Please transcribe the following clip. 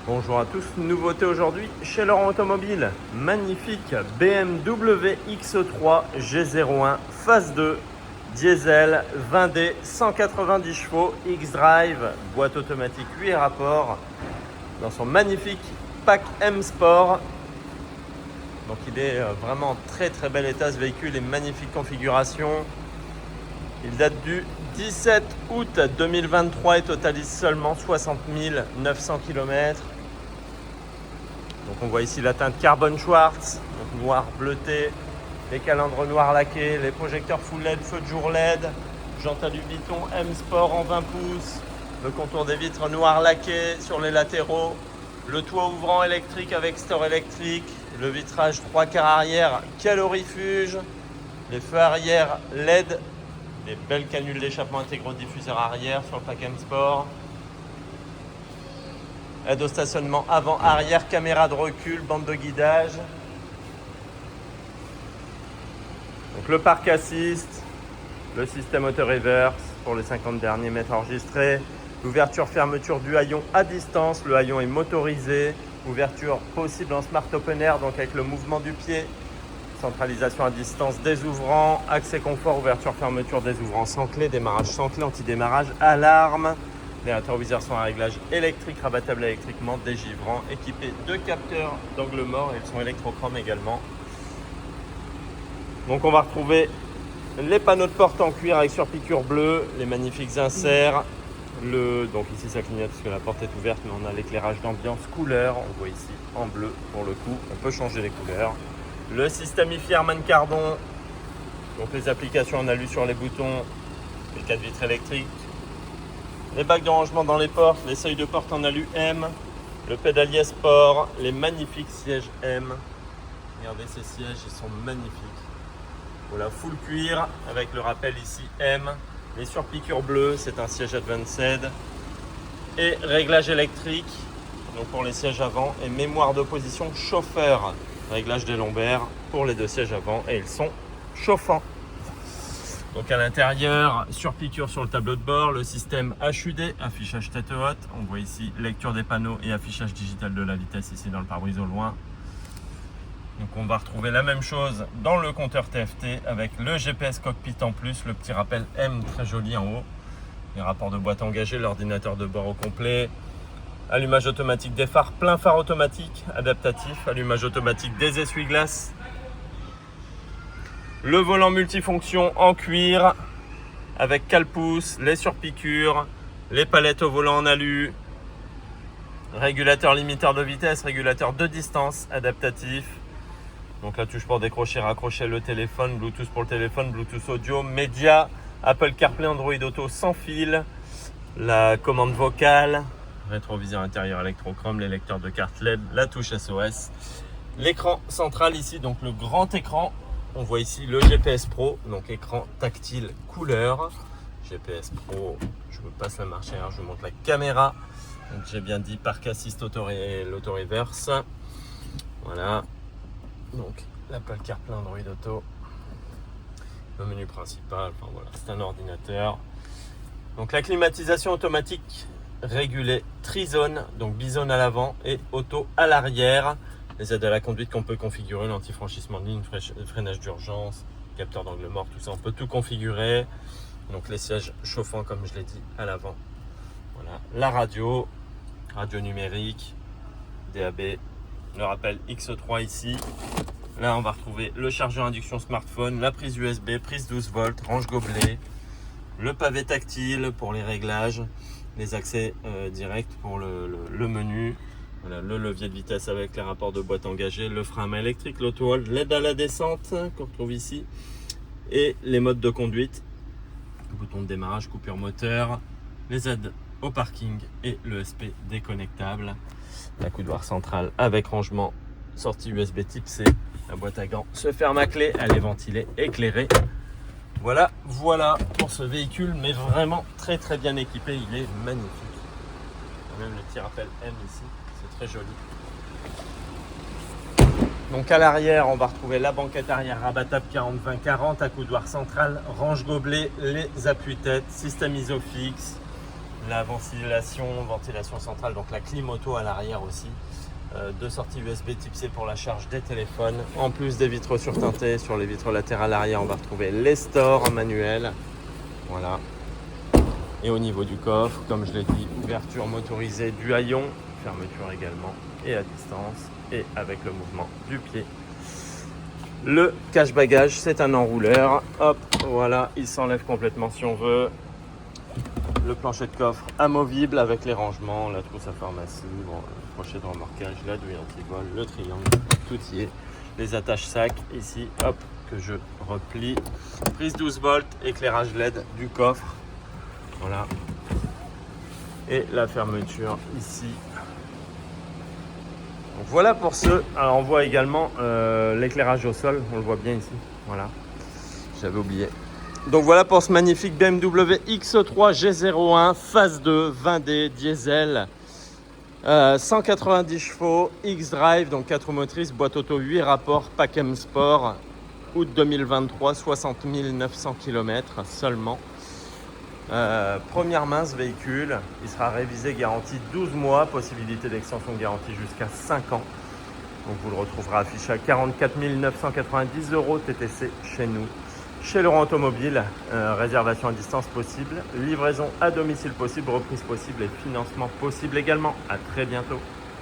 Bonjour à tous, nouveauté aujourd'hui chez Laurent Automobile. Magnifique BMW X3 G01 phase 2, diesel 20D, 190 chevaux, X-Drive, boîte automatique 8 rapports, dans son magnifique pack M Sport. Donc il est vraiment en très très bel état ce véhicule et magnifique configuration. Il date du 17 août 2023 et totalise seulement 60 900 km. Donc on voit ici la teinte Carbon Schwarz, donc noir bleuté, les calandres noirs laqués, les projecteurs full LED, feu de jour LED, jantes à Vuitton M Sport en 20 pouces, le contour des vitres noir laqué sur les latéraux, le toit ouvrant électrique avec store électrique, le vitrage 3/4 arrière calorifuge, les feux arrière LED, des belles canules d'échappement intégraux diffuseurs arrière sur le pack M Sport. Aide au stationnement avant, arrière, caméra de recul, bande de guidage. Donc le parc assist, le système auto-reverse pour les 50 derniers mètres enregistrés. L'ouverture fermeture du haillon à distance, le haillon est motorisé. Ouverture possible en smart open air, donc avec le mouvement du pied. Centralisation à distance des ouvrants, accès confort, ouverture fermeture des ouvrants sans clé, démarrage sans clé, anti-démarrage, alarme. Les rétroviseurs sont à réglage électrique, rabattables électriquement, dégivrants, équipés de capteurs d'angle mort et ils sont électrochromes également. Donc on va retrouver les panneaux de porte en cuir avec surpiqûre bleue, les magnifiques inserts. Donc ici ça clignote parce que la porte est ouverte, mais on a l'éclairage d'ambiance couleur. On voit ici en bleu pour le coup, on peut changer les couleurs. Le système IFI Harman Kardon, donc les applications en alu sur les boutons, les 4 vitres électriques. Les bacs de rangement dans les portes, les seuils de porte en alu M, le pédalier sport, les magnifiques sièges M. Regardez ces sièges, ils sont magnifiques. Voilà, full cuir avec le rappel ici M. Les surpiqûres bleues, c'est un siège Advanced. Et réglage électrique, donc pour les sièges avant. Et mémoire de position chauffeur, réglage des lombaires pour les deux sièges avant. Et ils sont chauffants. Donc à l'intérieur, surpiqûre sur le tableau de bord, le système HUD, affichage tête haute. On voit ici lecture des panneaux et affichage digital de la vitesse ici dans le pare-brise au loin. Donc on va retrouver la même chose dans le compteur TFT avec le GPS cockpit en plus, le petit rappel M très joli en haut. Les rapports de boîte engagés, l'ordinateur de bord au complet. Allumage automatique des phares, plein phare automatique, adaptatif, allumage automatique des essuie-glaces. Le volant multifonction en cuir avec cale-pouce, les surpiqûres, les palettes au volant en alu, régulateur limiteur de vitesse, régulateur de distance adaptatif. Donc la touche pour décrocher, raccrocher le téléphone, Bluetooth pour le téléphone, Bluetooth audio, média, Apple CarPlay, Android Auto sans fil, la commande vocale, rétroviseur intérieur électrochrome, les lecteurs de carte LED, la touche SOS, l'écran central ici, donc le grand écran. On voit ici le GPS Pro, donc écran tactile couleur. GPS Pro, je vous passe la marche arrière, je vous montre la caméra. Donc j'ai bien dit parc assist l'auto-reverse. Voilà. Donc l'Apple CarPlay, Android Auto. Le menu principal, enfin voilà, c'est un ordinateur. Donc la climatisation automatique régulée trizone, donc bizone à l'avant et auto à l'arrière. Les aides à la conduite qu'on peut configurer, l'anti-franchissement de ligne, freinage d'urgence, capteur d'angle mort, tout ça, on peut tout configurer. Donc les sièges chauffants comme je l'ai dit à l'avant. Voilà, la radio numérique, DAB, le rappel X3 ici. Là on va retrouver le chargeur induction smartphone, la prise USB, prise 12 volts, range gobelet, le pavé tactile pour les réglages, les accès directs pour le menu. Voilà, le levier de vitesse avec les rapports de boîte engagés, le frein à main électrique, l'auto-hold, l'aide à la descente qu'on retrouve ici et les modes de conduite, le bouton de démarrage, coupure moteur, les aides au parking et le SP déconnectable, la coudoir centrale avec rangement, sortie USB type C, la boîte à gants se ferme à clé, elle est ventilée, éclairée. Voilà pour ce véhicule, mais vraiment très très bien équipé, il est magnifique. Il y a même le petit rappel M ici. Très joli. Donc à l'arrière, on va retrouver la banquette arrière rabattable 40-20-40, accoudoir central, range gobelet, les appuis-têtes, système isofix, la ventilation centrale, donc la clim auto à l'arrière aussi. Deux sorties USB type C pour la charge des téléphones. En plus des vitres surteintées, sur les vitres latérales arrière, on va retrouver les stores manuels. Voilà. Et au niveau du coffre, comme je l'ai dit, ouverture motorisée du haillon, fermeture également et à distance et avec le mouvement du pied. Le cache-bagage, c'est un enrouleur. Hop, voilà, il s'enlève complètement si on veut. Le plancher de coffre amovible avec les rangements, la trousse à pharmacie, bon, le crochet de remorquage, la douille anti-vol, le triangle, tout y est. Les attaches sacs ici, hop, que je replie. Prise 12 volts, éclairage LED du coffre. Voilà. Et la fermeture ici. Donc voilà pour ce. Alors on voit également l'éclairage au sol, on le voit bien ici. Voilà, j'avais oublié. Donc voilà pour ce magnifique BMW X3 G01 phase 2 20D diesel, 190 chevaux, X-Drive, donc 4 roues motrices, boîte auto 8 rapports, Pack M Sport, août 2023, 60 900 km seulement. Première main ce véhicule, il sera révisé, garantie 12 mois, possibilité d'extension de garantie jusqu'à 5 ans. Donc vous le retrouverez affiché à 44 990 € TTC chez nous. Chez Laurent Automobile, réservation à distance possible, livraison à domicile possible, reprise possible et financement possible également. À très bientôt.